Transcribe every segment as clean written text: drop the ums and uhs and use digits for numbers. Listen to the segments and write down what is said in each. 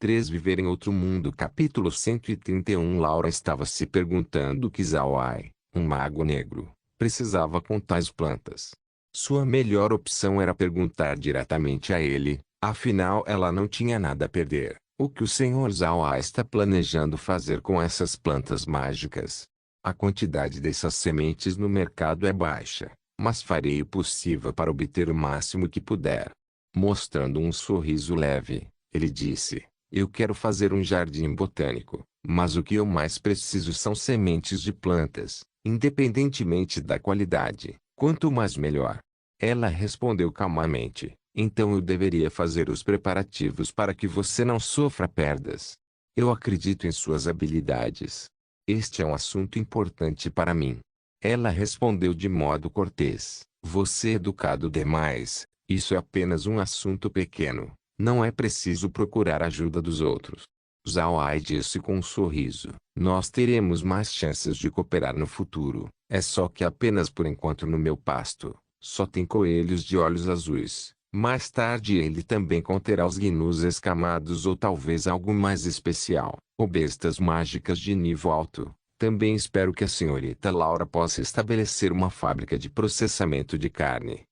3 Viver em outro mundo. Capítulo 131. Laura estava se perguntando o que Zhao Ai, um mago negro, precisava com tais plantas. Sua melhor opção era perguntar diretamente a ele, afinal ela não tinha nada a perder. O que o Sr. Zhao Ai está planejando fazer com essas plantas mágicas? A quantidade dessas sementes no mercado é baixa, mas farei o possível para obter o máximo que puder. Mostrando um sorriso leve, ele disse: eu quero fazer um jardim botânico, mas o que eu mais preciso são sementes de plantas, independentemente da qualidade, quanto mais melhor. Ela respondeu calmamente: então eu deveria fazer os preparativos para que você não sofra perdas. Eu acredito em suas habilidades. Este é um assunto importante para mim. Ela respondeu de modo cortês: você é educado demais, isso é apenas um assunto pequeno. Não é preciso procurar ajuda dos outros. Zhao Ai disse com um sorriso: nós teremos mais chances de cooperar no futuro. É só que apenas por enquanto no meu pasto, só tem coelhos de olhos azuis. Mais tarde ele também conterá os gnus escamados ou talvez algo mais especial, ou bestas mágicas de nível alto. Também espero que a senhorita Laura possa estabelecer uma fábrica de processamento de carne.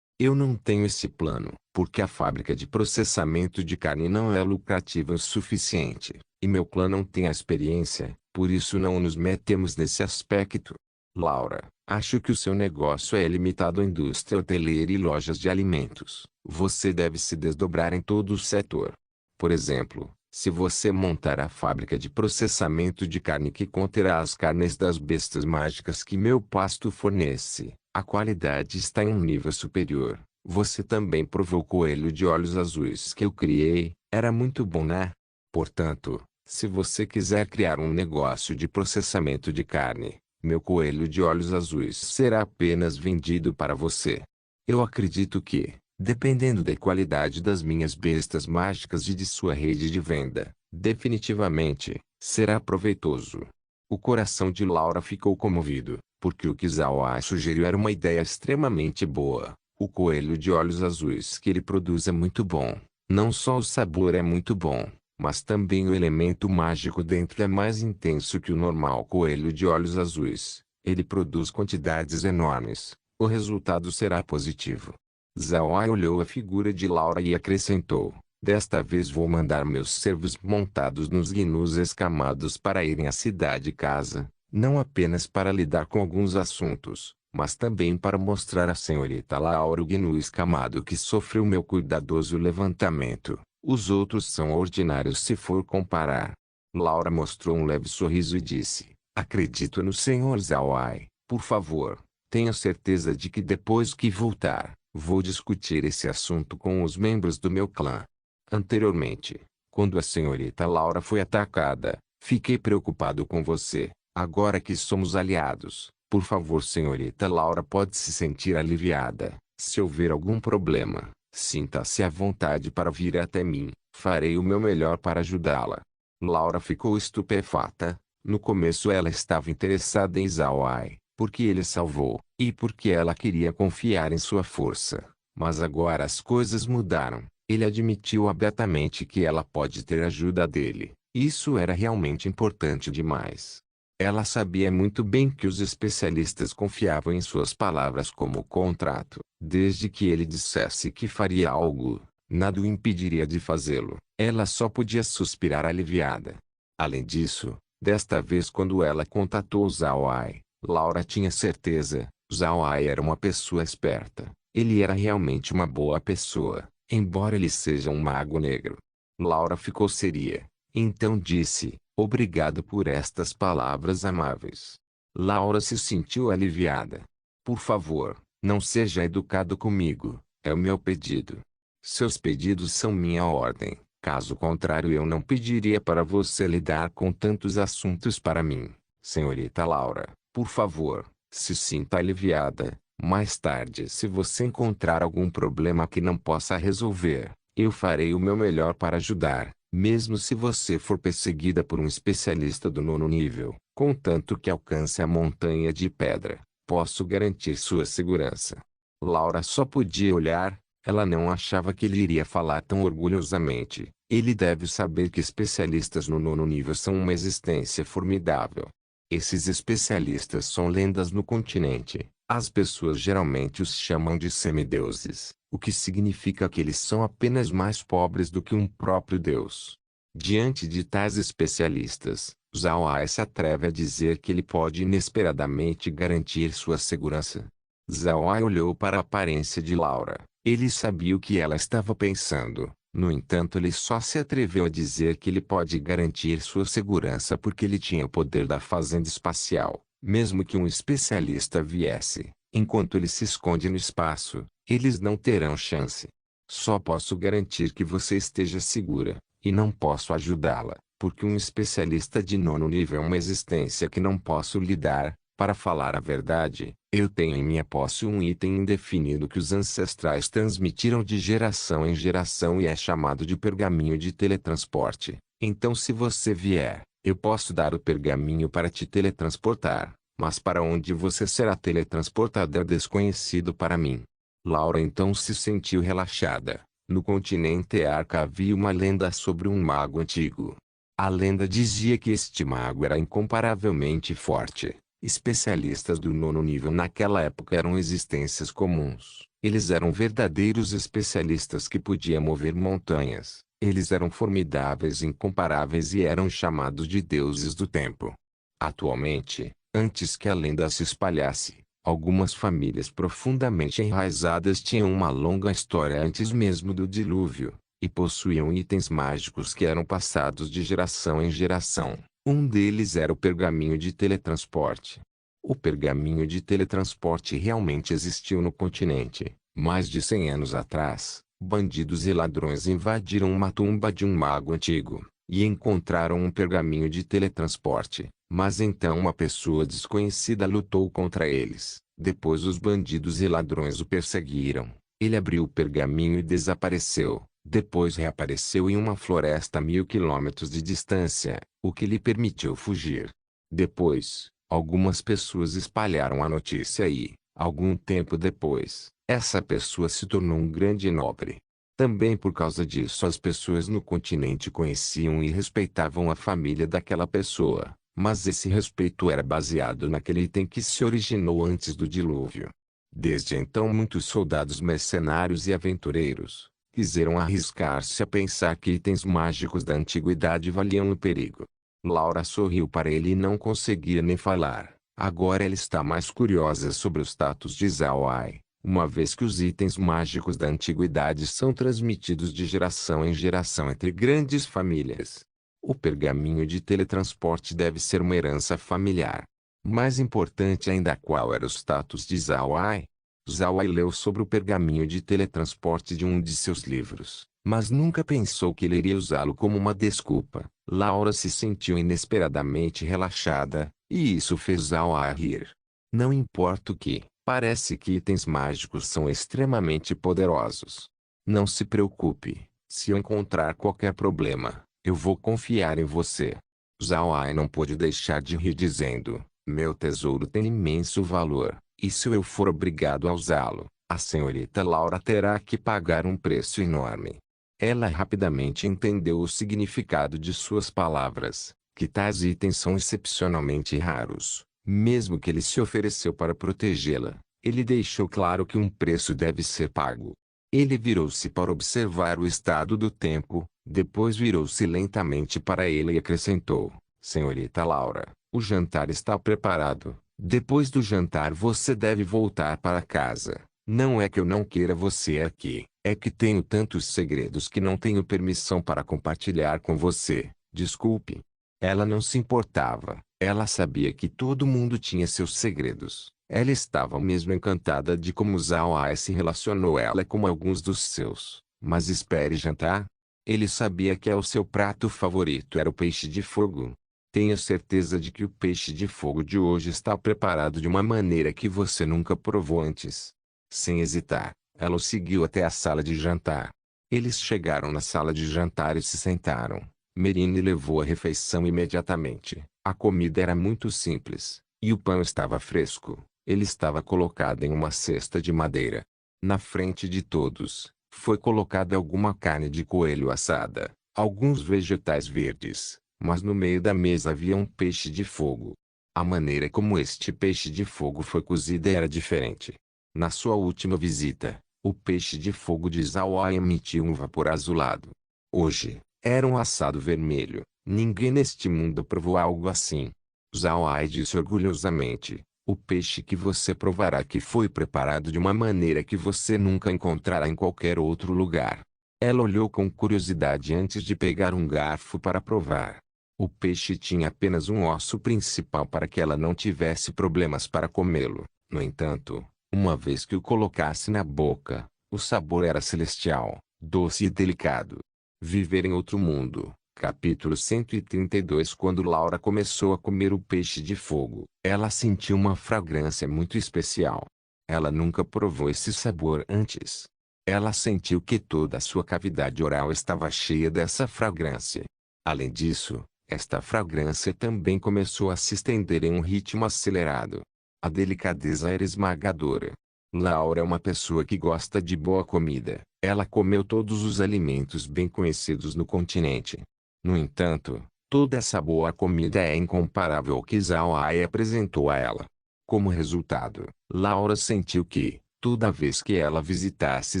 Eu não tenho esse plano, porque a fábrica de processamento de carne não é lucrativa o suficiente, e meu clã não tem a experiência, por isso não nos metemos nesse aspecto. Laura, acho que o seu negócio é limitado à indústria hoteleira e lojas de alimentos. Você deve se desdobrar em todo o setor. Por exemplo, se você montar a fábrica de processamento de carne que conterá as carnes das bestas mágicas que meu pasto fornece, a qualidade está em um nível superior. Você também provou o coelho de olhos azuis que eu criei, era muito bom, né? Portanto, se você quiser criar um negócio de processamento de carne, meu coelho de olhos azuis será apenas vendido para você. Eu acredito que, dependendo da qualidade das minhas bestas mágicas e de sua rede de venda, definitivamente, será proveitoso. O coração de Laura ficou comovido, porque o que Zhao Ai sugeriu era uma ideia extremamente boa. O coelho de olhos azuis que ele produz é muito bom. Não só o sabor é muito bom, mas também o elemento mágico dentro é mais intenso que o normal coelho de olhos azuis. Ele produz quantidades enormes. O resultado será positivo. Zhao Ai olhou a figura de Laura e acrescentou: desta vez vou mandar meus servos montados nos gnus escamados para irem à cidade-casa, não apenas para lidar com alguns assuntos, mas também para mostrar à senhorita Laura o gnu escamado que sofreu meu cuidadoso levantamento. Os outros são ordinários se for comparar. Laura mostrou um leve sorriso e disse: acredito no Sr. Zhao Ai. Por favor, tenha certeza de que depois que voltar, vou discutir esse assunto com os membros do meu clã. Anteriormente, quando a senhorita Laura foi atacada, fiquei preocupado com você. Agora que somos aliados, por favor, senhorita Laura pode se sentir aliviada. Se houver algum problema, sinta-se à vontade para vir até mim. Farei o meu melhor para ajudá-la. Laura ficou estupefata. No começo ela estava interessada em Zhao Ai, porque ele salvou, e porque ela queria confiar em sua força. Mas agora as coisas mudaram. Ele admitiu abertamente que ela pode ter ajuda dele. Isso era realmente importante demais. Ela sabia muito bem que os especialistas confiavam em suas palavras como contrato. Desde que ele dissesse que faria algo, nada o impediria de fazê-lo. Ela só podia suspirar aliviada. Além disso, desta vez quando ela contatou Zhao Ai, Laura tinha certeza. Zhao Ai era uma pessoa esperta. Ele era realmente uma boa pessoa, embora ele seja um mago negro. Laura ficou séria. Então disse: obrigado por estas palavras amáveis. Laura se sentiu aliviada. Por favor, não seja educado comigo, é o meu pedido. Seus pedidos são minha ordem. Caso contrário, eu não pediria para você lidar com tantos assuntos para mim. Senhorita Laura, por favor, se sinta aliviada. Mais tarde, se você encontrar algum problema que não possa resolver, eu farei o meu melhor para ajudar, mesmo se você for perseguida por um especialista do 9º nível, contanto que alcance a montanha de pedra. Posso garantir sua segurança. Laura só podia olhar. Ela não achava que ele iria falar tão orgulhosamente. Ele deve saber que especialistas no nono nível são uma existência formidável. Esses especialistas são lendas no continente. As pessoas geralmente os chamam de semideuses, o que significa que eles são apenas mais pobres do que um próprio deus. Diante de tais especialistas, Zhao Ai se atreve a dizer que ele pode inesperadamente garantir sua segurança. Zhao Ai olhou para a aparência de Laura. Ele sabia o que ela estava pensando. No entanto, ele só se atreveu a dizer que ele pode garantir sua segurança porque ele tinha o poder da fazenda espacial. Mesmo que um especialista viesse, enquanto ele se esconde no espaço, eles não terão chance. Só posso garantir que você esteja segura, e não posso ajudá-la, porque um especialista de nono nível é uma existência que não posso lhe dar. Para falar a verdade, eu tenho em minha posse um item indefinido que os ancestrais transmitiram de geração em geração e é chamado de pergaminho de teletransporte. Então, se você vier, eu posso dar o pergaminho para te teletransportar, mas para onde você será teletransportado é desconhecido para mim. Laura então se sentiu relaxada. No continente Arca havia uma lenda sobre um mago antigo. A lenda dizia que este mago era incomparavelmente forte. Especialistas do nono nível naquela época eram existências comuns. Eles eram verdadeiros especialistas que podiam mover montanhas. Eles eram formidáveis e incomparáveis e eram chamados de deuses do tempo. Atualmente, antes que a lenda se espalhasse, algumas famílias profundamente enraizadas tinham uma longa história antes mesmo do dilúvio, e possuíam itens mágicos que eram passados de geração em geração. Um deles era o pergaminho de teletransporte. O pergaminho de teletransporte realmente existiu no continente. Mais de 100 anos atrás, bandidos e ladrões invadiram uma tumba de um mago antigo, e encontraram um pergaminho de teletransporte. Mas então uma pessoa desconhecida lutou contra eles. Depois os bandidos e ladrões o perseguiram. Ele abriu o pergaminho e desapareceu. Depois reapareceu em uma floresta a 1000 quilômetros de distância, o que lhe permitiu fugir. Depois, algumas pessoas espalharam a notícia e, algum tempo depois, essa pessoa se tornou um grande nobre. Também por causa disso as pessoas no continente conheciam e respeitavam a família daquela pessoa, mas esse respeito era baseado naquele item que se originou antes do dilúvio. Desde então muitos soldados mercenários e aventureiros quiseram arriscar-se a pensar que itens mágicos da antiguidade valiam o perigo. Laura sorriu para ele e não conseguia nem falar. Agora ela está mais curiosa sobre o status de Zhao Ai, uma vez que os itens mágicos da antiguidade são transmitidos de geração em geração entre grandes famílias. O pergaminho de teletransporte deve ser uma herança familiar. Mais importante ainda, qual era o status de Zhao Ai? Zhao Ai leu sobre o pergaminho de teletransporte de um de seus livros, mas nunca pensou que ele iria usá-lo como uma desculpa. Laura se sentiu inesperadamente relaxada, e isso fez Zhao Ai rir. Não importa o que, parece que itens mágicos são extremamente poderosos. Não se preocupe, se eu encontrar qualquer problema, eu vou confiar em você. Zhao Ai não pôde deixar de rir dizendo, meu tesouro tem imenso valor. E se eu for obrigado a usá-lo, a senhorita Laura terá que pagar um preço enorme. Ela rapidamente entendeu o significado de suas palavras, que tais itens são excepcionalmente raros. Mesmo que ele se ofereceu para protegê-la, ele deixou claro que um preço deve ser pago. Ele virou-se para observar o estado do tempo, depois virou-se lentamente para ele e acrescentou, senhorita Laura, o jantar está preparado. Depois do jantar você deve voltar para casa. Não é que eu não queira você aqui, é que tenho tantos segredos que não tenho permissão para compartilhar com você. Desculpe. Ela não se importava. Ela sabia que todo mundo tinha seus segredos. Ela estava mesmo encantada de como Zhao Ai se relacionou ela com alguns dos seus. Mas espere jantar. Ele sabia que o seu prato favorito era o peixe de fogo. Tenha certeza de que o peixe de fogo de hoje está preparado de uma maneira que você nunca provou antes. Sem hesitar, ela o seguiu até a sala de jantar. Eles chegaram na sala de jantar e se sentaram. Merine levou a refeição imediatamente. A comida era muito simples, e o pão estava fresco. Ele estava colocado em uma cesta de madeira. Na frente de todos, foi colocada alguma carne de coelho assada. alguns vegetais verdes, mas no meio da mesa havia um peixe de fogo. A maneira como este peixe de fogo foi cozido era diferente. Na sua última visita, o peixe de fogo de Zhao Ai emitiu um vapor azulado. Hoje, era um assado vermelho. Ninguém neste mundo provou algo assim. Zhao Ai disse orgulhosamente: o peixe que você provará aqui foi preparado de uma maneira que você nunca encontrará em qualquer outro lugar. Ela olhou com curiosidade antes de pegar um garfo para provar. O peixe tinha apenas um osso principal para que ela não tivesse problemas para comê-lo. No entanto, uma vez que o colocasse na boca, o sabor era celestial, doce e delicado. Viver em outro mundo. Capítulo 132. Quando Laura começou a comer o peixe de fogo, ela sentiu uma fragrância muito especial. Ela nunca provou esse sabor antes. Ela sentiu que toda a sua cavidade oral estava cheia dessa fragrância. Além disso, esta fragrância também começou a se estender em um ritmo acelerado. A delicadeza era esmagadora. Laura é uma pessoa que gosta de boa comida. Ela comeu todos os alimentos bem conhecidos no continente. No entanto, toda essa boa comida é incomparável ao que Zhao Ai apresentou a ela. Como resultado, Laura sentiu que, toda vez que ela visitasse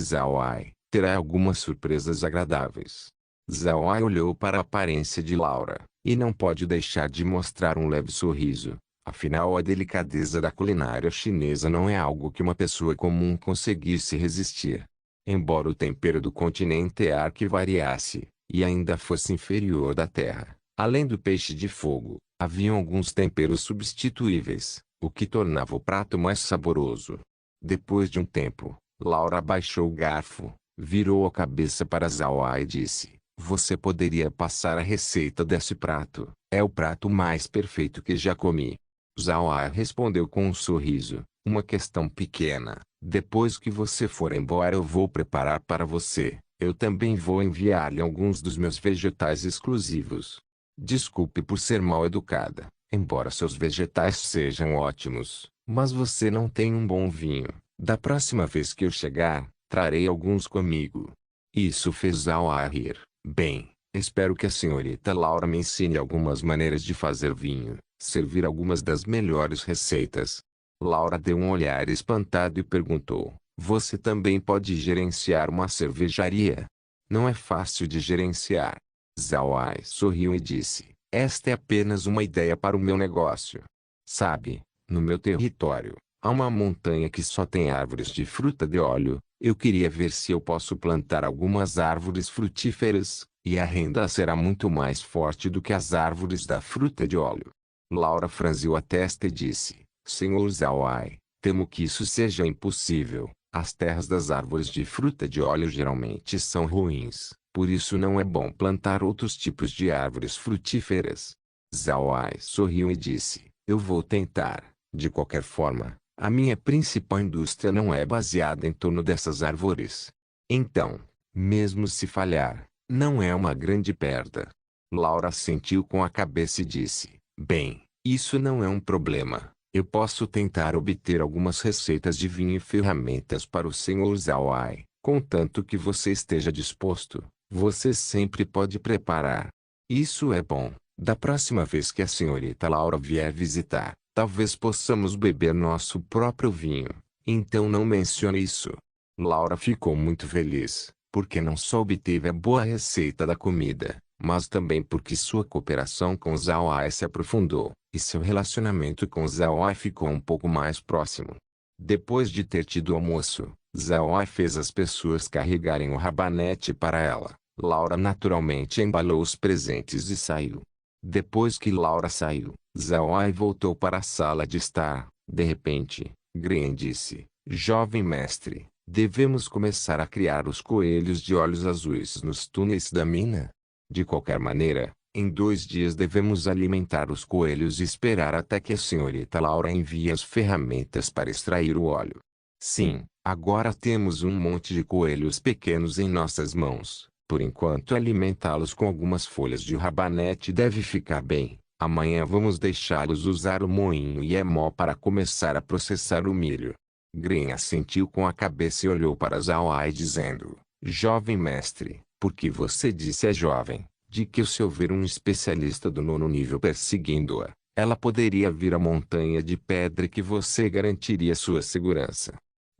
Zhao Ai, terá algumas surpresas agradáveis. Zhao Ai olhou para a aparência de Laura, e não pode deixar de mostrar um leve sorriso. Afinal, a delicadeza da culinária chinesa não é algo que uma pessoa comum conseguisse resistir. Embora o tempero do continente Ark variasse, e ainda fosse inferior da terra, além do peixe de fogo, haviam alguns temperos substituíveis, o que tornava o prato mais saboroso. Depois de um tempo, Laura abaixou o garfo, virou a cabeça para Zhao Ai e disse: você poderia passar a receita desse prato? É o prato mais perfeito que já comi. Zhao Ai respondeu com um sorriso: uma questão pequena. Depois que você for embora eu vou preparar para você. Eu também vou enviar-lhe alguns dos meus vegetais exclusivos. Desculpe por ser mal educada, embora seus vegetais sejam ótimos, mas você não tem um bom vinho. Da próxima vez que eu chegar, trarei alguns comigo. Isso fez Zhao Ai rir. Bem, espero que a senhorita Laura me ensine algumas maneiras de fazer vinho, servir algumas das melhores receitas. Laura deu um olhar espantado e perguntou: você também pode gerenciar uma cervejaria? Não é fácil de gerenciar. Zhao Ai sorriu e disse: esta é apenas uma ideia para o meu negócio. Sabe, no meu território, há uma montanha que só tem árvores de fruta de óleo. Eu queria ver se eu posso plantar algumas árvores frutíferas, e a renda será muito mais forte do que as árvores da fruta de óleo. Laura franziu a testa e disse: Senhor Zhao Ai, temo que isso seja impossível. As terras das árvores de fruta de óleo geralmente são ruins, por isso não é bom plantar outros tipos de árvores frutíferas. Zhao Ai sorriu e disse: eu vou tentar. De qualquer forma, a minha principal indústria não é baseada em torno dessas árvores. Então, mesmo se falhar, não é uma grande perda. Laura assentiu com a cabeça e disse: bem, isso não é um problema. Eu posso tentar obter algumas receitas de vinho e ferramentas para o Sr. Zhao Ai, contanto que você esteja disposto. Você sempre pode preparar. Isso é bom. Da próxima vez que a senhorita Laura vier visitar, talvez possamos beber nosso próprio vinho. Então não mencione isso. Laura ficou muito feliz, porque não só obteve a boa receita da comida, mas também porque sua cooperação com Zhao Ai se aprofundou, e seu relacionamento com Zhao Ai ficou um pouco mais próximo. Depois de ter tido almoço, Zhao Ai fez as pessoas carregarem o rabanete para ela. Laura naturalmente embalou os presentes e saiu. Depois que Laura saiu, Zhao Ai voltou para a sala de estar. De repente, Gren disse: jovem mestre, devemos começar a criar os coelhos de olhos azuis nos túneis da mina? De qualquer maneira, em 2 dias devemos alimentar os coelhos e esperar até que a senhorita Laura envie as ferramentas para extrair o óleo. Sim, agora temos um monte de coelhos pequenos em nossas mãos. Por enquanto alimentá-los com algumas folhas de rabanete deve ficar bem. Amanhã vamos deixá-los usar o moinho e emó para começar a processar o milho. Gren assentiu com a cabeça e olhou para Zhao Ai dizendo: jovem mestre, Porque você disse à jovem, de que se houver um especialista do 9º nível perseguindo-a, ela poderia vir a montanha de pedra e que você garantiria sua segurança.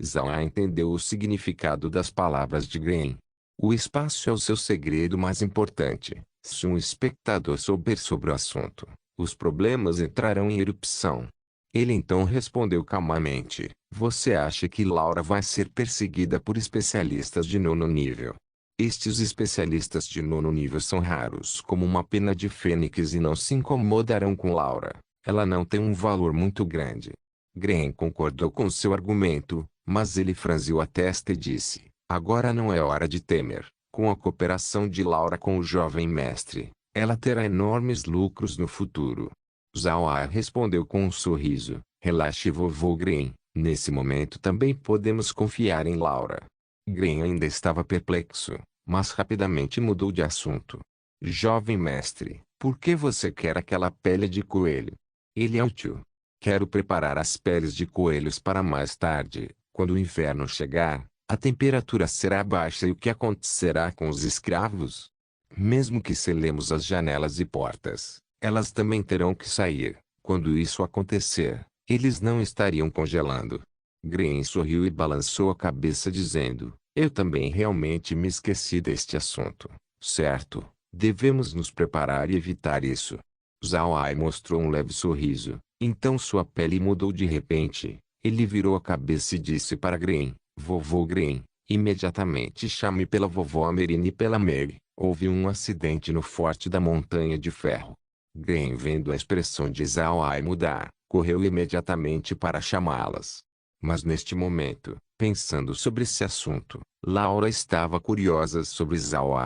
Zhao entendeu o significado das palavras de Gren. O espaço é o seu segredo mais importante. Se um espectador souber sobre o assunto, os problemas entrarão em erupção. Ele então respondeu calmamente, você acha que Laura vai ser perseguida por especialistas de 9º nível? Estes especialistas de 9º nível são raros como uma pena de fênix e não se incomodarão com Laura. Ela não tem um valor muito grande. Gren concordou com seu argumento, mas ele franziu a testa e disse, agora não é hora de temer. Com a cooperação de Laura com o jovem mestre, ela terá enormes lucros no futuro. Zhao respondeu com um sorriso, relaxe vovô Gren, nesse momento também podemos confiar em Laura. Gren ainda estava perplexo, mas rapidamente mudou de assunto. Jovem mestre, por que você quer aquela pele de coelho? Ele é útil. Quero preparar as peles de coelhos para mais tarde, quando o inverno chegar. A temperatura será baixa e o que acontecerá com os escravos? Mesmo que selemos as janelas e portas, elas também terão que sair. Quando isso acontecer, eles não estariam congelando. Gren sorriu e balançou a cabeça dizendo, eu também realmente me esqueci deste assunto. Certo, devemos nos preparar e evitar isso. Zhao mostrou um leve sorriso, então sua pele mudou de repente. Ele virou a cabeça e disse para Gren, vovô Gren, imediatamente chame pela vovó Amerine e pela Mary. Houve um acidente no forte da Montanha de Ferro. Gren, vendo a expressão de Zhao mudar, correu imediatamente para chamá-las. Mas neste momento, pensando sobre esse assunto, Laura estava curiosa sobre Zhao.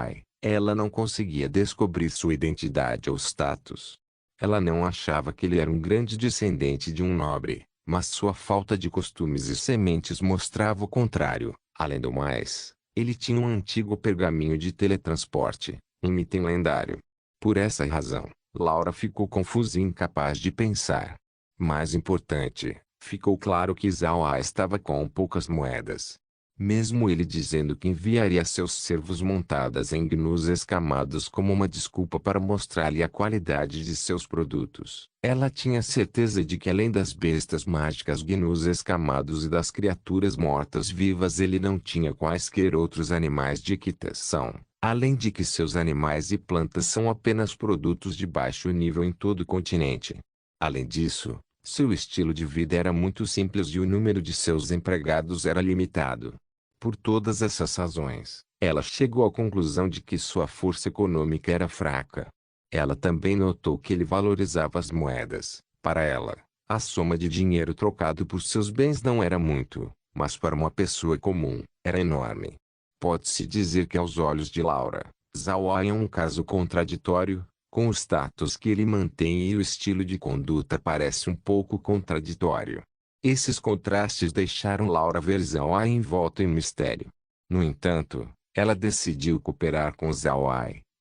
Ela não conseguia descobrir sua identidade ou status. Ela não achava que ele era um grande descendente de um nobre, mas sua falta de costumes e sementes mostrava o contrário. Além do mais, ele tinha um antigo pergaminho de teletransporte, um item lendário. Por essa razão, Laura ficou confusa e incapaz de pensar. Mais importante, ficou claro que Zhao estava com poucas moedas. Mesmo ele dizendo que enviaria seus servos montadas em gnus escamados como uma desculpa para mostrar-lhe a qualidade de seus produtos, ela tinha certeza de que além das bestas mágicas gnus escamados e das criaturas mortas-vivas ele não tinha quaisquer outros animais de equitação, além de que seus animais e plantas são apenas produtos de baixo nível em todo o continente. Além disso, seu estilo de vida era muito simples e o número de seus empregados era limitado. Por todas essas razões, ela chegou à conclusão de que sua força econômica era fraca. Ela também notou que ele valorizava as moedas. Para ela, a soma de dinheiro trocado por seus bens não era muito, mas para uma pessoa comum, era enorme. Pode-se dizer que aos olhos de Laura, Zhao é um caso contraditório, com o status que ele mantém e o estilo de conduta parece um pouco contraditório. Esses contrastes deixaram Laura ver Zhao envolto em mistério. No entanto, ela decidiu cooperar com Zhao,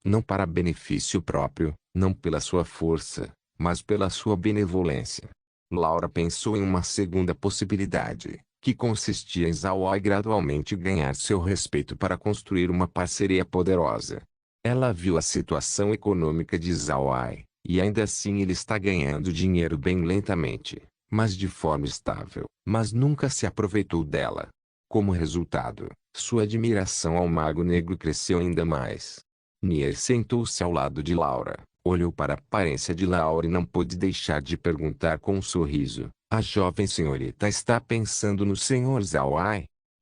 não para benefício próprio, não pela sua força, mas pela sua benevolência. Laura pensou em uma segunda possibilidade, que consistia em Zhao gradualmente ganhar seu respeito para construir uma parceria poderosa. Ela viu a situação econômica de Zhao, e ainda assim ele está ganhando dinheiro bem lentamente, mas de forma estável, mas nunca se aproveitou dela. Como resultado, sua admiração ao Mago Negro cresceu ainda mais. Nier sentou-se ao lado de Laura, olhou para a aparência de Laura e não pôde deixar de perguntar com um sorriso, a jovem senhorita está pensando no Sr. Zhao?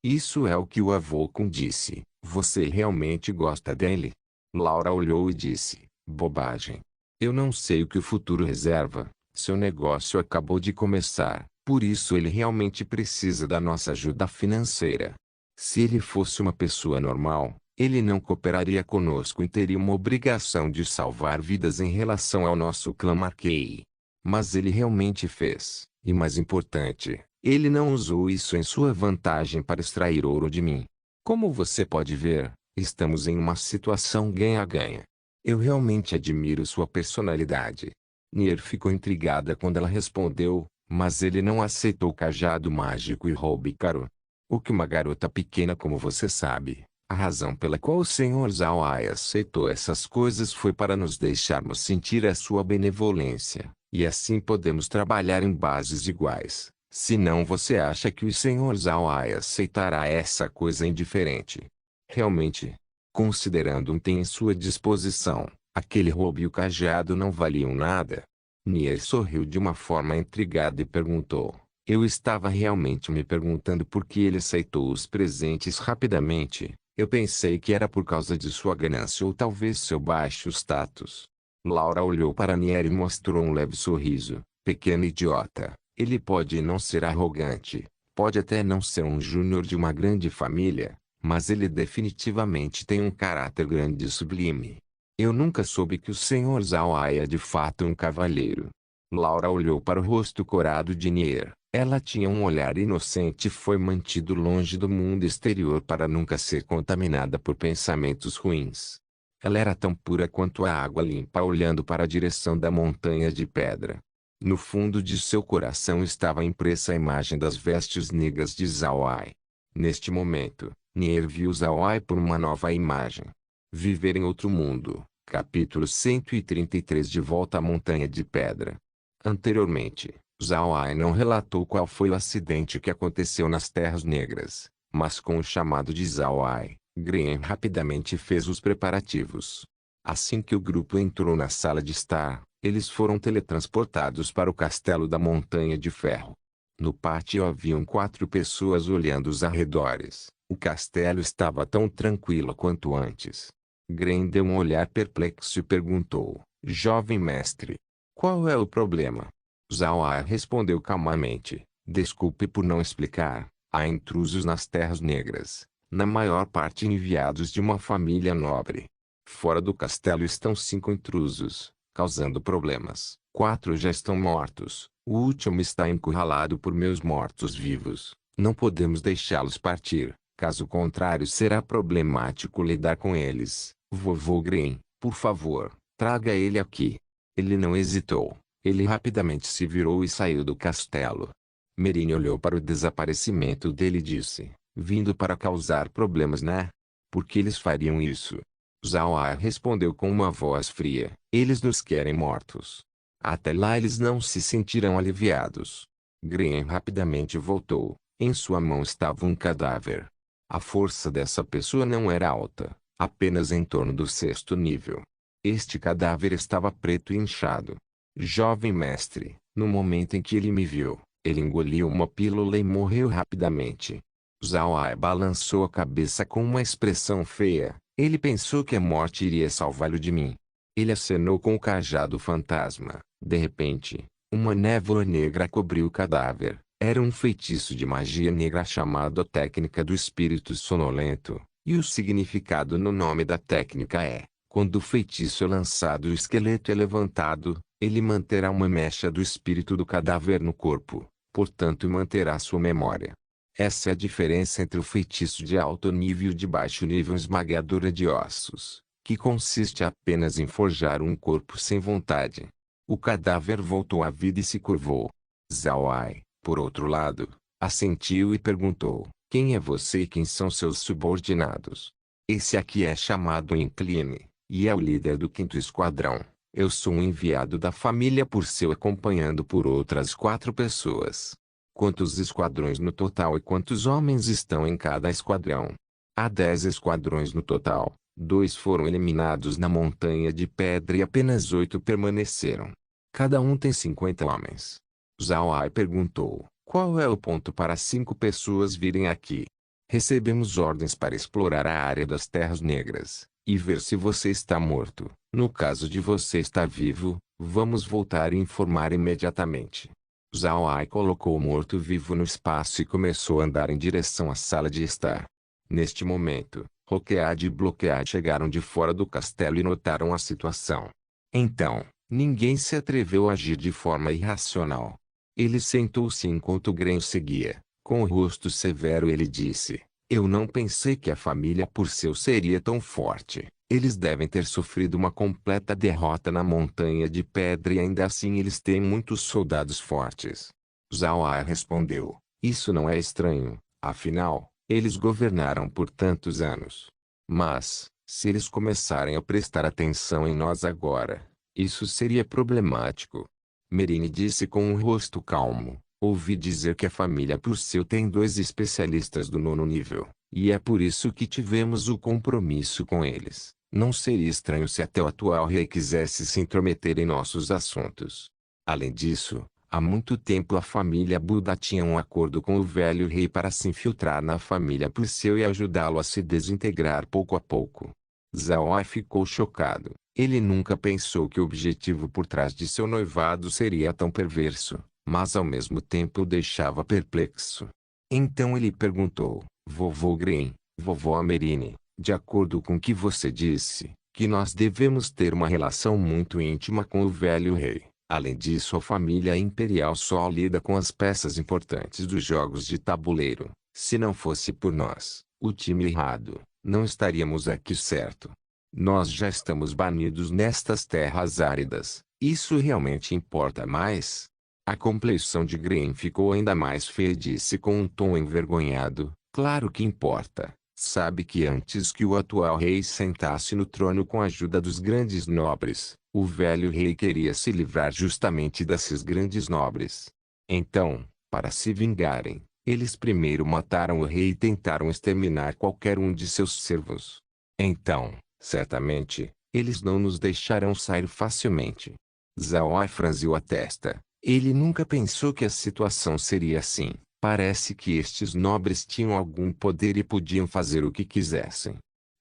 Isso é o que o avô Kun disse, você realmente gosta dele? Laura olhou e disse, bobagem. Eu não sei o que o futuro reserva, seu negócio acabou de começar, por isso ele realmente precisa da nossa ajuda financeira. Se ele fosse uma pessoa normal, ele não cooperaria conosco e teria uma obrigação de salvar vidas em relação ao nosso clã Marquei. Mas ele realmente fez, e mais importante, ele não usou isso em sua vantagem para extrair ouro de mim. Como você pode ver, estamos em uma situação ganha-ganha. Eu realmente admiro sua personalidade. Nier ficou intrigada quando ela respondeu, mas ele não aceitou o cajado mágico e Roubicaro. O que uma garota pequena como você sabe, A razão pela qual o Senhor Zawai aceitou essas coisas foi para nos deixarmos sentir a sua benevolência, e assim podemos trabalhar em bases iguais. Senão você acha que o Senhor Zawai aceitará essa coisa indiferente? Realmente, considerando um tem em sua disposição, aquele roubo e o cajado não valiam nada. Nier sorriu de uma forma intrigada e perguntou. Eu estava realmente me perguntando por que ele aceitou os presentes rapidamente. Eu pensei que era por causa de sua ganância ou talvez seu baixo status. Laura olhou para Nier e mostrou um leve sorriso. Pequeno idiota. Ele pode não ser arrogante. Pode até não ser um júnior de uma grande família. Mas ele definitivamente tem um caráter grande e sublime. Eu nunca soube que o Sr. Zawai é de fato um cavalheiro. Laura olhou para o rosto corado de Nier. Ela tinha um olhar inocente e foi mantido longe do mundo exterior para nunca ser contaminada por pensamentos ruins. Ela era tão pura quanto a água limpa olhando para a direção da montanha de pedra. No fundo de seu coração estava impressa a imagem das vestes negras de Zawai. Neste momento, Nier viu Zawai por uma nova imagem. Viver em outro mundo. Capítulo 133 De volta à montanha de pedra. Anteriormente, Zawai não relatou qual foi o acidente que aconteceu nas Terras Negras, mas com o chamado de Zawai, Green rapidamente fez os preparativos. Assim que o grupo entrou na sala de estar, eles foram teletransportados para o castelo da Montanha de Ferro. No pátio haviam 4 pessoas olhando os arredores. O castelo estava tão tranquilo quanto antes. Green deu um olhar perplexo e perguntou, jovem mestre, qual é o problema? Zawai respondeu calmamente, desculpe por não explicar, há intrusos nas Terras Negras, na maior parte enviados de uma família nobre. Fora do castelo estão 5 intrusos, causando problemas. 4 já estão mortos, o último está encurralado por meus mortos-vivos. Não podemos deixá-los partir, caso contrário será problemático lidar com eles. Vovô Green, por favor, traga ele aqui. Ele não hesitou. Ele rapidamente se virou e saiu do castelo. Merine olhou para o desaparecimento dele e disse, vindo para causar problemas, né? Por que eles fariam isso? Zawai respondeu com uma voz fria, eles nos querem mortos. Até lá eles não se sentirão aliviados. Green rapidamente voltou. Em sua mão estava um cadáver. A força dessa pessoa não era alta, apenas em torno do 6º nível. Este cadáver estava preto e inchado. Jovem mestre, no momento em que ele me viu, ele engoliu uma pílula e morreu rapidamente. Zawai balançou a cabeça com uma expressão feia. Ele pensou que a morte iria salvá-lo de mim. Ele acenou com o cajado fantasma. De repente, uma névoa negra cobriu o cadáver. Era um feitiço de magia negra chamado a técnica do espírito sonolento, e o significado no nome da técnica é: quando o feitiço é lançado e o esqueleto é levantado, ele manterá uma mecha do espírito do cadáver no corpo, portanto manterá sua memória. Essa é a diferença entre o feitiço de alto nível e o de baixo nível esmagadora de ossos, que consiste apenas em forjar um corpo sem vontade. O cadáver voltou à vida e se curvou. Zawai, por outro lado, assentiu e perguntou, quem é você e quem são seus subordinados? Esse aqui é chamado Incline, e é o líder do 5º Esquadrão. Eu sou um enviado da família por seu acompanhado por outras 4 pessoas. Quantos esquadrões no total e quantos homens estão em cada esquadrão? Há 10 esquadrões no total. 2 foram eliminados na Montanha de Pedra e apenas 8 permaneceram. Cada um tem 50 homens. Zawai perguntou, qual é o ponto para 5 pessoas virem aqui? Recebemos ordens para explorar a área das Terras Negras, e ver se você está morto. No caso de você estar vivo, vamos voltar e informar imediatamente. Zawai colocou o morto-vivo no espaço e começou a andar em direção à sala de estar. Neste momento, Roquead e Bloquead chegaram de fora do castelo e notaram a situação. Então, ninguém se atreveu a agir de forma irracional. Ele sentou-se enquanto Gren seguia. Com o rosto severo ele disse, eu não pensei que a família Purcell seria tão forte. Eles devem ter sofrido uma completa derrota na Montanha de Pedra e ainda assim eles têm muitos soldados fortes. Zawai respondeu, isso não é estranho, afinal, eles governaram por tantos anos. Mas, se eles começarem a prestar atenção em nós agora, isso seria problemático. Merine disse com um rosto calmo. Ouvi dizer que a família Purcell tem 2 especialistas do 9º nível, e é por isso que tivemos o compromisso com eles. Não seria estranho se até o atual rei quisesse se intrometer em nossos assuntos. Além disso, há muito tempo a família Buda tinha um acordo com o velho rei para se infiltrar na família Purcell e ajudá-lo a se desintegrar pouco a pouco. Zhao Ai ficou chocado. Ele nunca pensou que o objetivo por trás de seu noivado seria tão perverso, mas ao mesmo tempo o deixava perplexo. Então ele perguntou: Vovô Green, vovó Amerine, de acordo com o que você disse, que nós devemos ter uma relação muito íntima com o velho rei. Além disso, a família imperial só lida com as peças importantes dos jogos de tabuleiro. Se não fosse por nós, o time errado, não estaríamos aqui, certo? Nós já estamos banidos nestas terras áridas. Isso realmente importa mais? A complexão de Green ficou ainda mais feia e disse com um tom envergonhado: claro que importa. Sabe que antes que o atual rei sentasse no trono com a ajuda dos grandes nobres, o velho rei queria se livrar justamente desses grandes nobres. Então, para se vingarem, eles primeiro mataram o rei e tentaram exterminar qualquer um de seus servos. Então, certamente, eles não nos deixarão sair facilmente. Zhao Ai franziu a testa. Ele nunca pensou que a situação seria assim. Parece que estes nobres tinham algum poder e podiam fazer o que quisessem.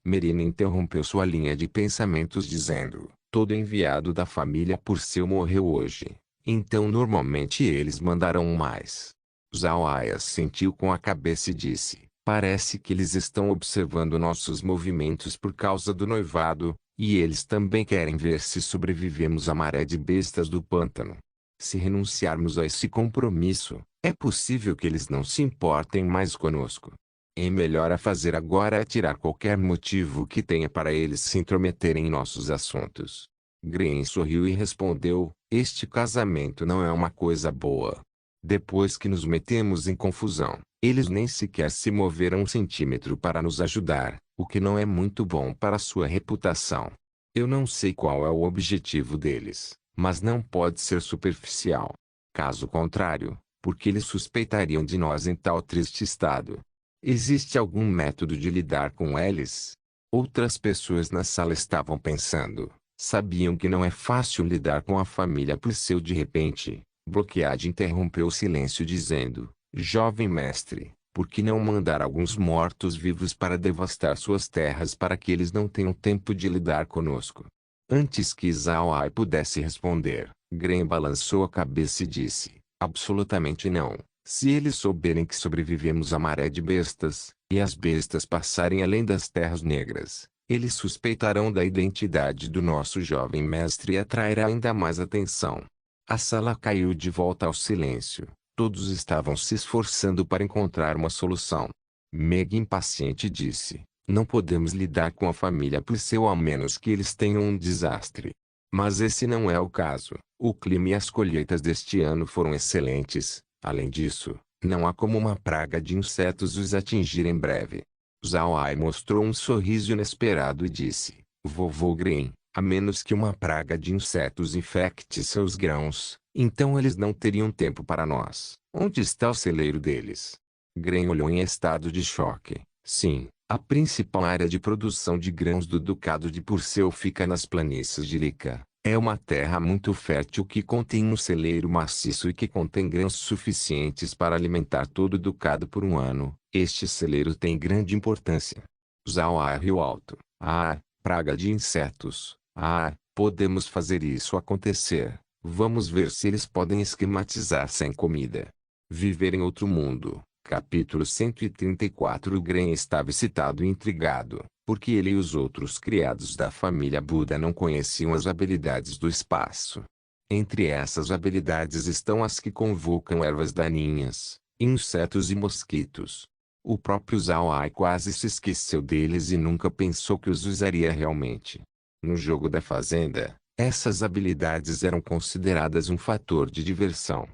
Merine interrompeu sua linha de pensamentos dizendo: todo enviado da família Purcell morreu hoje. Então normalmente eles mandarão mais. Zhao Ai assentiu com a cabeça e disse: parece que eles estão observando nossos movimentos por causa do noivado, e eles também querem ver se sobrevivemos à maré de bestas do pântano. Se renunciarmos a esse compromisso, é possível que eles não se importem mais conosco. E melhor a fazer agora é tirar qualquer motivo que tenha para eles se intrometerem em nossos assuntos. Green sorriu e respondeu: este casamento não é uma coisa boa. Depois que nos metemos em confusão, eles nem sequer se moveram um centímetro para nos ajudar, o que não é muito bom para sua reputação. Eu não sei qual é o objetivo deles, mas não pode ser superficial. Caso contrário, por que eles suspeitariam de nós em tal triste estado? Existe algum método de lidar com eles? Outras pessoas na sala estavam pensando. Sabiam que não é fácil lidar com a família Purcell. De repente, Bloquead interrompeu o silêncio dizendo: jovem mestre, por que não mandar alguns mortos-vivos para devastar suas terras para que eles não tenham tempo de lidar conosco? Antes que Zhao Ai pudesse responder, Gren balançou a cabeça e disse: absolutamente não. Se eles souberem que sobrevivemos à maré de bestas, e as bestas passarem além das terras negras, eles suspeitarão da identidade do nosso jovem mestre e atrairá ainda mais atenção. A sala caiu de volta ao silêncio. Todos estavam se esforçando para encontrar uma solução. Meg impaciente disse: não podemos lidar com a família Purcell a menos que eles tenham um desastre. Mas esse não é o caso. O clima e as colheitas deste ano foram excelentes. Além disso, não há como uma praga de insetos os atingir em breve. Zhao Ai mostrou um sorriso inesperado e disse: vovô Green, a menos que uma praga de insetos infecte seus grãos, então eles não teriam tempo para nós. Onde está o celeiro deles? Green olhou em estado de choque. Sim, a principal área de produção de grãos do Ducado de Purcell fica nas planícies de Lika. É uma terra muito fértil que contém um celeiro maciço e que contém grãos suficientes para alimentar todo o Ducado por um ano. Este celeiro tem grande importância. Zhao Ai riu alto. Ah, praga de insetos. Ah, podemos fazer isso acontecer. Vamos ver se eles podem esquematizar sem comida. Viver em outro mundo. Capítulo 134. Gren estava excitado e intrigado, porque ele e os outros criados da família Buda não conheciam as habilidades do espaço. Entre essas habilidades estão as que convocam ervas daninhas, insetos e mosquitos. O próprio Zhao Ai quase se esqueceu deles e nunca pensou que os usaria realmente. No jogo da fazenda, essas habilidades eram consideradas um fator de diversão.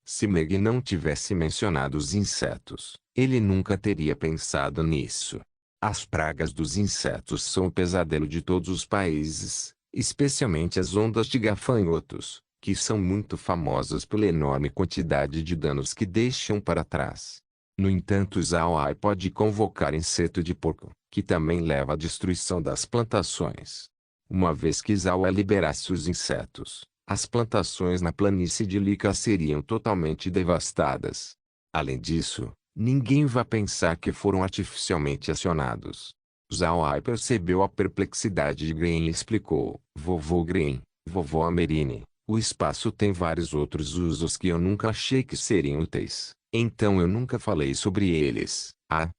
Se Meg não tivesse mencionado os insetos, ele nunca teria pensado nisso. As pragas dos insetos são o pesadelo de todos os países, especialmente as ondas de gafanhotos, que são muito famosas pela enorme quantidade de danos que deixam para trás. No entanto, Zhao pode convocar inseto de porco, que também leva à destruição das plantações. Uma vez que Zhao liberasse os insetos, as plantações na planície de Lika seriam totalmente devastadas. Além disso, ninguém vai pensar que foram artificialmente acionados. Zhao percebeu a perplexidade de Green e explicou: Vovô Green, vovó Amerine, o espaço tem vários outros usos que eu nunca achei que seriam úteis, então eu nunca falei sobre eles.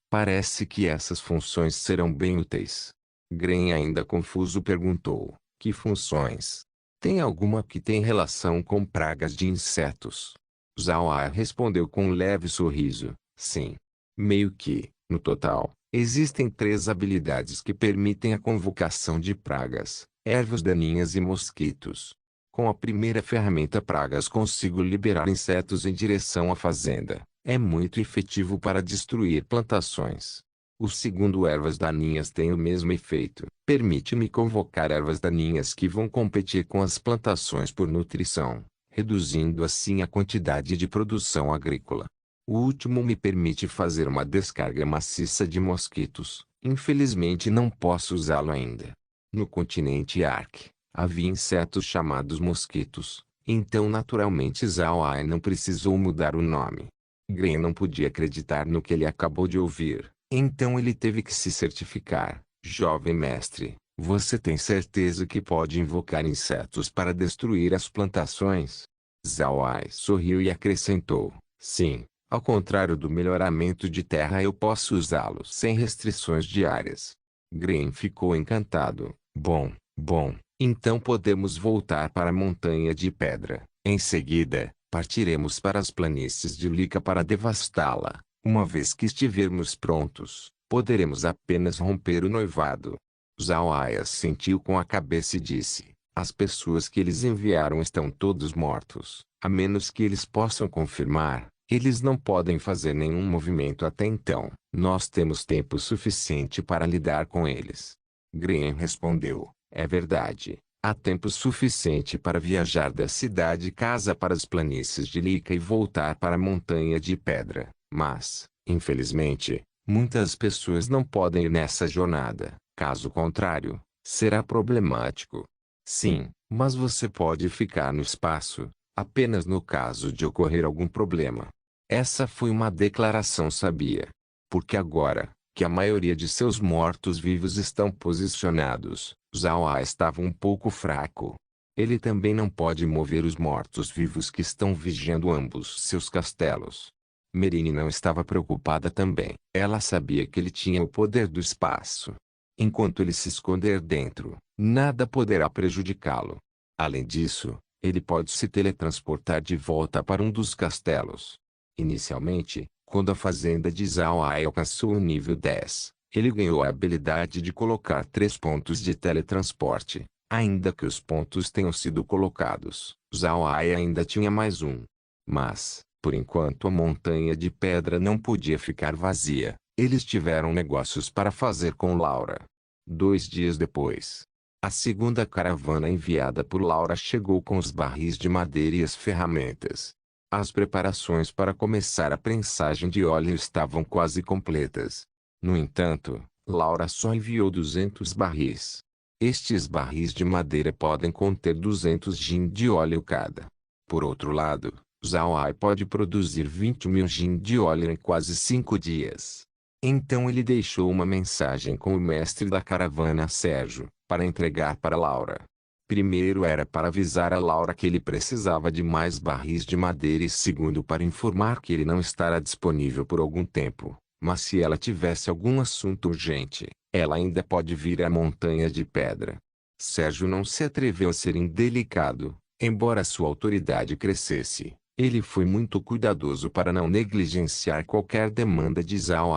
Parece que essas funções serão bem úteis. Green, ainda confuso, perguntou: que funções? Tem alguma que tem relação com pragas de insetos? Zhao respondeu com um leve sorriso: sim. Meio que, no total, existem 3 habilidades que permitem a convocação de pragas, ervas daninhas e mosquitos. Com a primeira ferramenta pragas consigo liberar insetos em direção à fazenda. É muito efetivo para destruir plantações. O segundo, ervas daninhas, tem o mesmo efeito. Permite-me convocar ervas daninhas que vão competir com as plantações por nutrição, reduzindo assim a quantidade de produção agrícola. O último me permite fazer uma descarga maciça de mosquitos. Infelizmente não posso usá-lo ainda. No continente Ark, havia insetos chamados mosquitos, então naturalmente Zhao não precisou mudar o nome. Green não podia acreditar no que ele acabou de ouvir, então ele teve que se certificar. Jovem mestre, você tem certeza que pode invocar insetos para destruir as plantações? Zhao sorriu e acrescentou: sim, ao contrário do melhoramento de terra eu posso usá-los sem restrições diárias. Green ficou encantado. Bom, então podemos voltar para a Montanha de Pedra. Em seguida, partiremos para as planícies de Lika para devastá-la. Uma vez que estivermos prontos, poderemos apenas romper o noivado. Zhao assentiu com a cabeça e disse: as pessoas que eles enviaram estão todos mortos. A menos que eles possam confirmar, eles não podem fazer nenhum movimento até então. Nós temos tempo suficiente para lidar com eles. Green respondeu: é verdade. Há tempo suficiente para viajar da cidade-casa para as planícies de Lika e voltar para a Montanha de Pedra. Mas, infelizmente, muitas pessoas não podem ir nessa jornada. Caso contrário, será problemático. Sim, mas você pode ficar no espaço, apenas no caso de ocorrer algum problema. Essa foi uma declaração sábia. Porque agora, que a maioria de seus mortos-vivos estão posicionados, Zhao estava um pouco fraco. Ele também não pode mover os mortos-vivos que estão vigiando ambos seus castelos. Merine não estava preocupada também. Ela sabia que ele tinha o poder do espaço. Enquanto ele se esconder dentro, nada poderá prejudicá-lo. Além disso, ele pode se teletransportar de volta para um dos castelos. Inicialmente, quando a fazenda de Zhao alcançou o nível 10, ele ganhou a habilidade de colocar 3 pontos de teletransporte. Ainda que os pontos tenham sido colocados, Zhao ainda tinha mais um. Mas, por enquanto a Montanha de Pedra não podia ficar vazia. Eles tiveram negócios para fazer com Laura. 2 dias depois, a segunda caravana enviada por Laura chegou com os barris de madeira e as ferramentas. As preparações para começar a prensagem de óleo estavam quase completas. No entanto, Laura só enviou 200 barris. Estes barris de madeira podem conter 200 gin de óleo cada. Por outro lado, Zhao pode produzir 20.000 gin de óleo em quase 5 dias. Então ele deixou uma mensagem com o mestre da caravana Sérgio, para entregar para Laura. Primeiro era para avisar a Laura que ele precisava de mais barris de madeira e segundo para informar que ele não estará disponível por algum tempo, mas se ela tivesse algum assunto urgente, ela ainda pode vir à Montanha de Pedra. Sérgio não se atreveu a ser indelicado, embora sua autoridade crescesse. Ele foi muito cuidadoso para não negligenciar qualquer demanda de Zhao.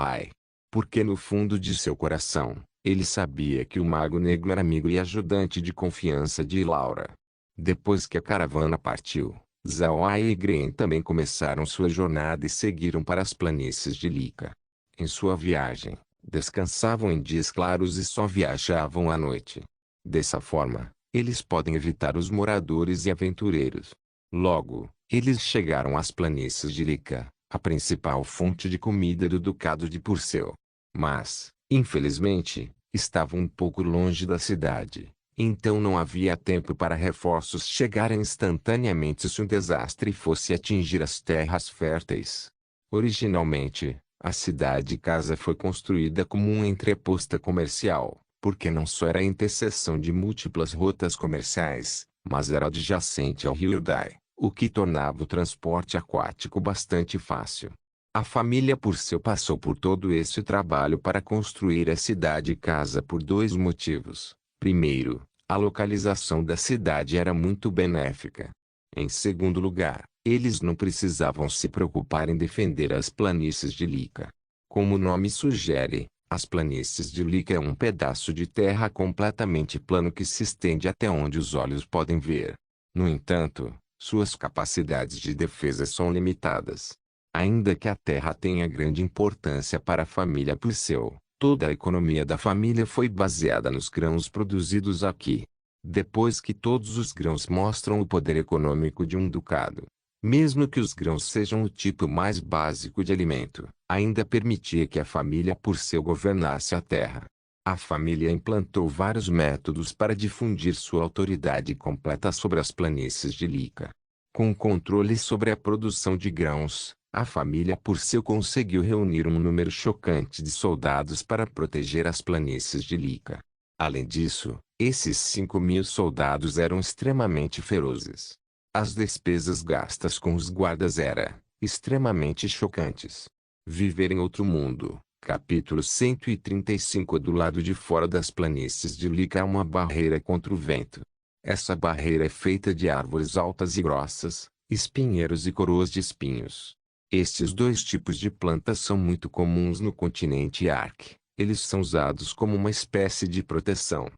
Porque no fundo de seu coração, ele sabia que o Mago Negro era amigo e ajudante de confiança de Laura. Depois que a caravana partiu, Zhao e Green também começaram sua jornada e seguiram para as planícies de Lika. Em sua viagem, Descansavam em dias claros e só viajavam à noite. Dessa forma, eles podem evitar os moradores e aventureiros. Logo, eles chegaram às planícies de Lica, a principal fonte de comida do Ducado de Purcell. Mas, infelizmente, estavam um pouco longe da cidade. Então não havia tempo para reforços chegarem instantaneamente se um desastre fosse atingir as terras férteis. Originalmente, a cidade-casa foi construída como um entreposto comercial, porque não só era a interseção de múltiplas rotas comerciais, mas era adjacente ao rio Dai, o que tornava o transporte aquático bastante fácil. A família Purcell passou por todo esse trabalho para construir a cidade-casa por dois motivos. Primeiro, a localização da cidade era muito benéfica. Em segundo lugar, eles não precisavam se preocupar em defender as planícies de Lica. Como o nome sugere, as planícies de Lica é um pedaço de terra completamente plano que se estende até onde os olhos podem ver. No entanto, suas capacidades de defesa são limitadas. Ainda que a terra tenha grande importância para a família Purcell, toda a economia da família foi baseada nos grãos produzidos aqui. Depois que todos os grãos mostram o poder econômico de um ducado, mesmo que os grãos sejam o tipo mais básico de alimento, ainda permitia que a família Purcell governasse a terra. A família implantou vários métodos para difundir sua autoridade completa sobre as planícies de Lica. Com controle sobre a produção de grãos, a família Purcell conseguiu reunir um número chocante de soldados para proteger as planícies de Lica. Além disso, esses 5.000 soldados eram extremamente ferozes. As despesas gastas com os guardas eram extremamente chocantes. Viver em outro mundo. Capítulo 135. Do lado de fora das planícies de Lica há uma barreira contra o vento. Essa barreira é feita de árvores altas e grossas, espinheiros e coroas de espinhos. Estes dois tipos de plantas são muito comuns no continente Ark. Eles são usados como uma espécie de proteção.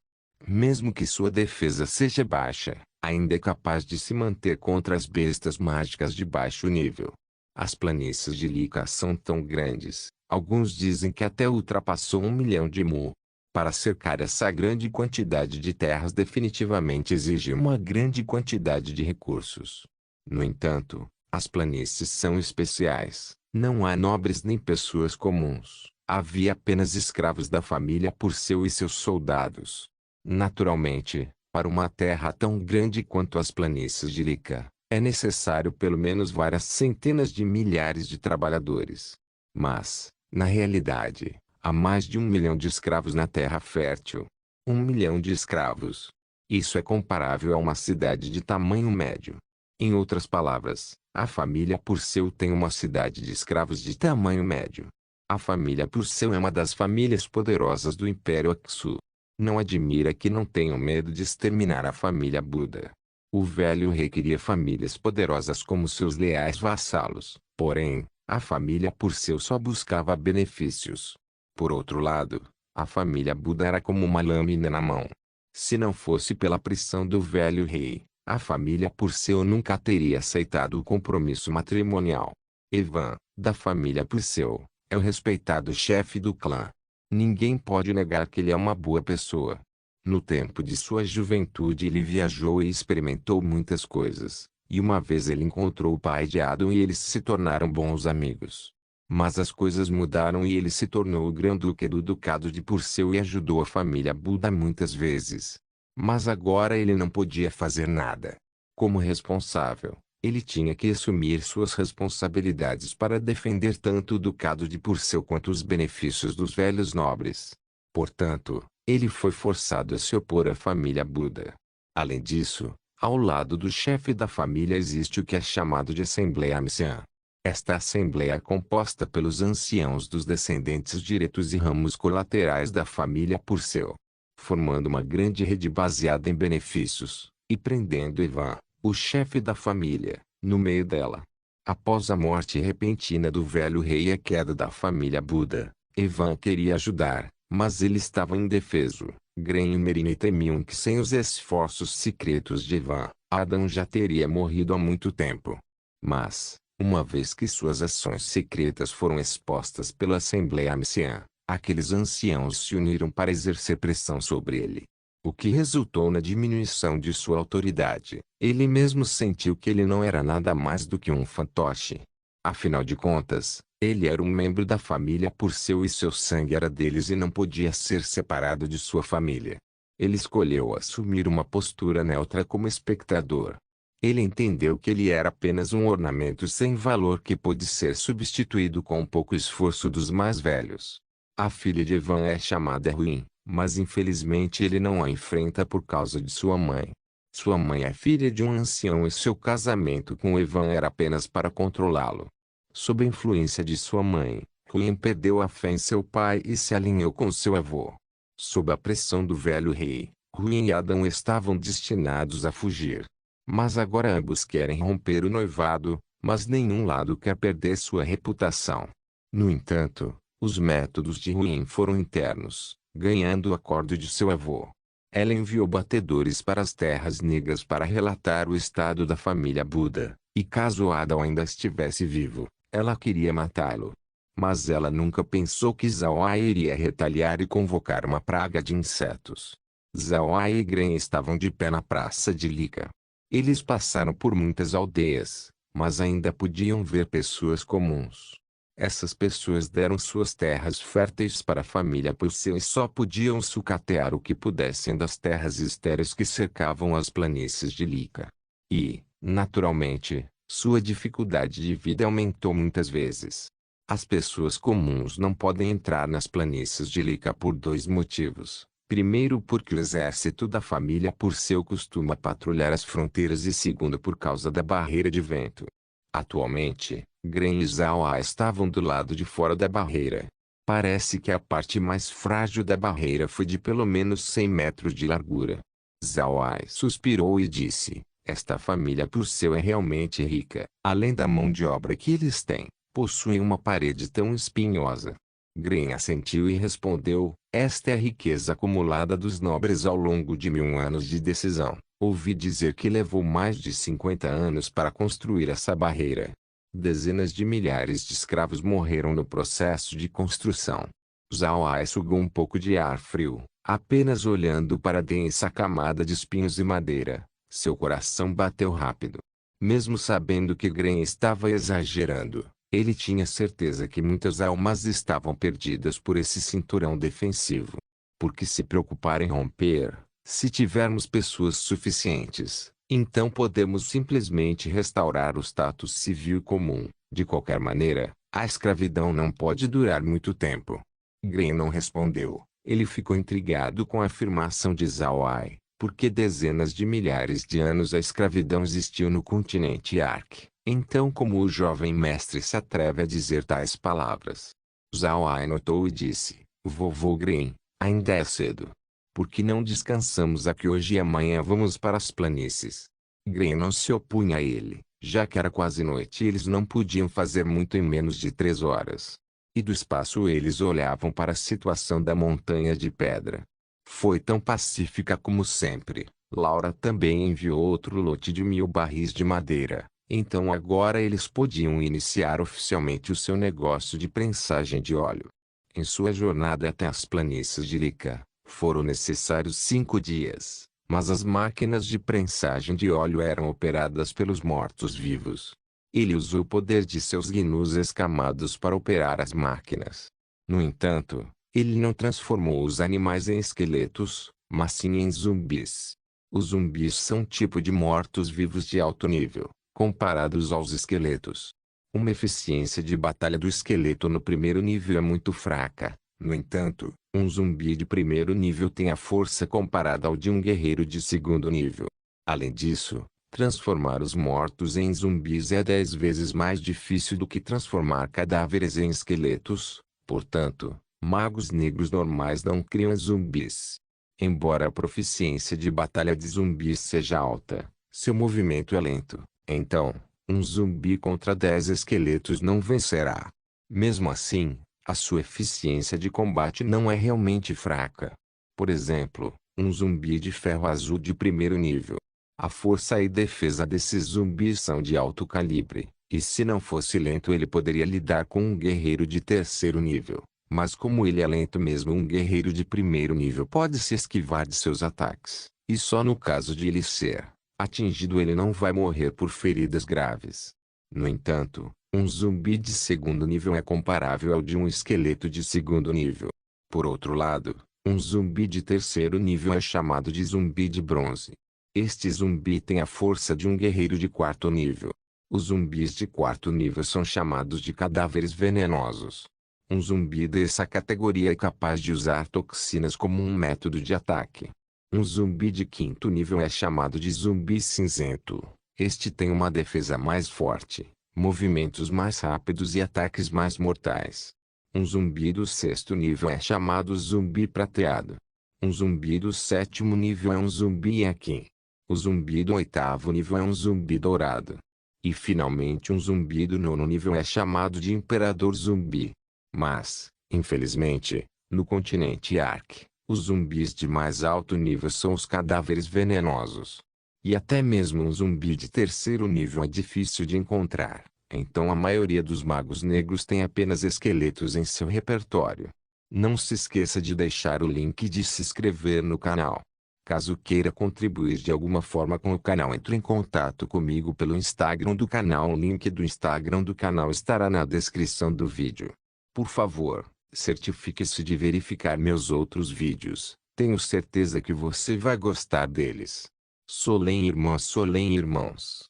Mesmo que sua defesa seja baixa, ainda é capaz de se manter contra as bestas mágicas de baixo nível. As planícies de Lica são tão grandes, alguns dizem que até ultrapassou 1.000.000 de mu. Para cercar essa grande quantidade de terras definitivamente exige uma grande quantidade de recursos. No entanto, as planícies são especiais, não há nobres nem pessoas comuns, havia apenas escravos da família Purcell e seus soldados. Naturalmente, para uma terra tão grande quanto as planícies de Lica, é necessário pelo menos várias centenas de milhares de trabalhadores. Mas, na realidade, há mais de 1.000.000 de escravos na terra fértil. 1.000.000 de escravos. Isso é comparável a uma cidade de tamanho médio. Em outras palavras, a família Purcell tem uma cidade de escravos de tamanho médio. A família Purcell é uma das famílias poderosas do Império Aksu. Não admira que não tenham medo de exterminar a família Buda. O velho rei queria famílias poderosas como seus leais vassalos, porém, a família Purcell só buscava benefícios. Por outro lado, a família Buda era como uma lâmina na mão. Se não fosse pela pressão do velho rei, a família Purcell nunca teria aceitado o compromisso matrimonial. Evan, da família Purcell, é o respeitado chefe do clã. Ninguém pode negar que ele é uma boa pessoa. No tempo de sua juventude ele viajou e experimentou muitas coisas, e uma vez ele encontrou o pai de Adam e eles se tornaram bons amigos. Mas as coisas mudaram e ele se tornou o Grão-Duque do Ducado de Purcell e ajudou a família Buda muitas vezes. Mas agora ele não podia fazer nada. Como responsável, ele tinha que assumir suas responsabilidades para defender tanto o Ducado de Purcell quanto os benefícios dos velhos nobres. Portanto, ele foi forçado a se opor à família Buda. Além disso, ao lado do chefe da família existe o que é chamado de Assembleia Anciã. Esta assembleia é composta pelos anciãos dos descendentes diretos e ramos colaterais da família Purcell, formando uma grande rede baseada em benefícios, e prendendo Evan, o chefe da família, no meio dela. Após a morte repentina do velho rei e a queda da família Buda, Evan queria ajudar, mas ele estava indefeso. Gren e Merine temiam que sem os esforços secretos de Evan, Adam já teria morrido há muito tempo. Mas, uma vez que suas ações secretas foram expostas pela Assembleia Anciã, Aqueles anciãos se uniram para exercer pressão sobre ele, o que resultou na diminuição de sua autoridade. Ele mesmo sentiu que ele não era nada mais do que um fantoche. Afinal de contas, ele era um membro da família por seu sangue era deles e não podia ser separado de sua família. Ele escolheu assumir uma postura neutra como espectador. Ele entendeu que ele era apenas um ornamento sem valor que pôde ser substituído com um pouco esforço dos mais velhos. A filha de Evan é chamada Ruin, mas infelizmente ele não a enfrenta por causa de sua mãe. Sua mãe é filha de um ancião e seu casamento com Evan era apenas para controlá-lo. Sob a influência de sua mãe, Ruin perdeu a fé em seu pai e se alinhou com seu avô. Sob a pressão do velho rei, Ruin e Adão estavam destinados a fugir. Mas agora ambos querem romper o noivado, mas nenhum lado quer perder sua reputação. No entanto, os métodos de Ruin foram internos, ganhando o acordo de seu avô. Ela enviou batedores para as terras negras para relatar o estado da família Buda, e caso Adão ainda estivesse vivo, ela queria matá-lo. Mas ela nunca pensou que Zawai iria retaliar e convocar uma praga de insetos. Zawai e Gren estavam de pé na praça de Lika. Eles passaram por muitas aldeias, mas ainda podiam ver pessoas comuns. Essas pessoas deram suas terras férteis para a família Pulseu e só podiam sucatear o que pudessem das terras estéreis que cercavam as planícies de Lika. E, naturalmente, sua dificuldade de vida aumentou muitas vezes. As pessoas comuns não podem entrar nas planícies de Lika por dois motivos. Primeiro porque o exército da família Pulseu costuma patrulhar as fronteiras e segundo por causa da barreira de vento. Atualmente, Gren e Zawa estavam do lado de fora da barreira. Parece que a parte mais frágil da barreira foi de pelo menos 100 metros de largura. Zawa suspirou e disse, esta família Pulseu é realmente rica. Além da mão de obra que eles têm, possuem uma parede tão espinhosa. Gren assentiu e respondeu, esta é a riqueza acumulada dos nobres ao longo de 1000 anos de decisão. Ouvi dizer que levou mais de 50 anos para construir essa barreira. Dezenas de milhares de escravos morreram no processo de construção. Zawai sugou um pouco de ar frio, apenas olhando para a densa camada de espinhos e madeira. Seu coração bateu rápido. Mesmo sabendo que Gren estava exagerando, ele tinha certeza que muitas almas estavam perdidas por esse cinturão defensivo. Por que se preocupar em romper? Se tivermos pessoas suficientes, então podemos simplesmente restaurar o status civil comum. De qualquer maneira, a escravidão não pode durar muito tempo. Gren não respondeu. Ele ficou intrigado com a afirmação de Zawai, porque dezenas de milhares de anos a escravidão existiu no continente Ark. Então como o jovem mestre se atreve a dizer tais palavras? Zawai notou e disse, vovô Gren, ainda é cedo. Por que não descansamos aqui hoje e amanhã vamos para as planícies? Gren não se opunha a ele, já que era quase noite e eles não podiam fazer muito em menos de 3 horas. E do espaço eles olhavam para a situação da montanha de pedra. Foi tão pacífica como sempre. Laura também enviou outro lote de 1000 barris de madeira. Então agora eles podiam iniciar oficialmente o seu negócio de prensagem de óleo. Em sua jornada até as planícies de Lika, foram necessários 5 dias, mas as máquinas de prensagem de óleo eram operadas pelos mortos-vivos. Ele usou o poder de seus gnus escamados para operar as máquinas. No entanto, ele não transformou os animais em esqueletos, mas sim em zumbis. Os zumbis são um tipo de mortos-vivos de alto nível, comparados aos esqueletos. Uma eficiência de batalha do esqueleto no primeiro nível é muito fraca. No entanto, um zumbi de primeiro nível tem a força comparada ao de um guerreiro de segundo nível. Além disso, transformar os mortos em zumbis é 10 vezes mais difícil do que transformar cadáveres em esqueletos. Portanto, magos negros normais não criam zumbis. Embora a proficiência de batalha de zumbis seja alta, seu movimento é lento. Então, um zumbi contra 10 esqueletos não vencerá. Mesmo assim, a sua eficiência de combate não é realmente fraca. Por exemplo, um zumbi de ferro azul de primeiro nível. A força e defesa desses zumbis são de alto calibre, e se não fosse lento ele poderia lidar com um guerreiro de terceiro nível. Mas como ele é lento, mesmo um guerreiro de primeiro nível pode se esquivar de seus ataques, e só no caso de ele ser atingido ele não vai morrer por feridas graves. No entanto, um zumbi de segundo nível é comparável ao de um esqueleto de segundo nível. Por outro lado, um zumbi de terceiro nível é chamado de zumbi de bronze. Este zumbi tem a força de um guerreiro de quarto nível. Os zumbis de quarto nível são chamados de cadáveres venenosos. Um zumbi dessa categoria é capaz de usar toxinas como um método de ataque. Um zumbi de quinto nível é chamado de zumbi cinzento. Este tem uma defesa mais forte, movimentos mais rápidos e ataques mais mortais. Um zumbi do sexto nível é chamado zumbi prateado. Um zumbi do sétimo nível é um zumbi Yakin. O zumbi do oitavo nível é um zumbi dourado. E finalmente um zumbi do nono nível é chamado de imperador zumbi. Mas, infelizmente, no continente Ark, os zumbis de mais alto nível são os cadáveres venenosos. E até mesmo um zumbi de terceiro nível é difícil de encontrar, então a maioria dos magos negros tem apenas esqueletos em seu repertório. Não se esqueça de deixar o link e de se inscrever no canal. Caso queira contribuir de alguma forma com o canal, entre em contato comigo pelo Instagram do canal. O link do Instagram do canal estará na descrição do vídeo. Por favor, certifique-se de verificar meus outros vídeos. Tenho certeza que você vai gostar deles. Solem irmãs, Solem irmãos.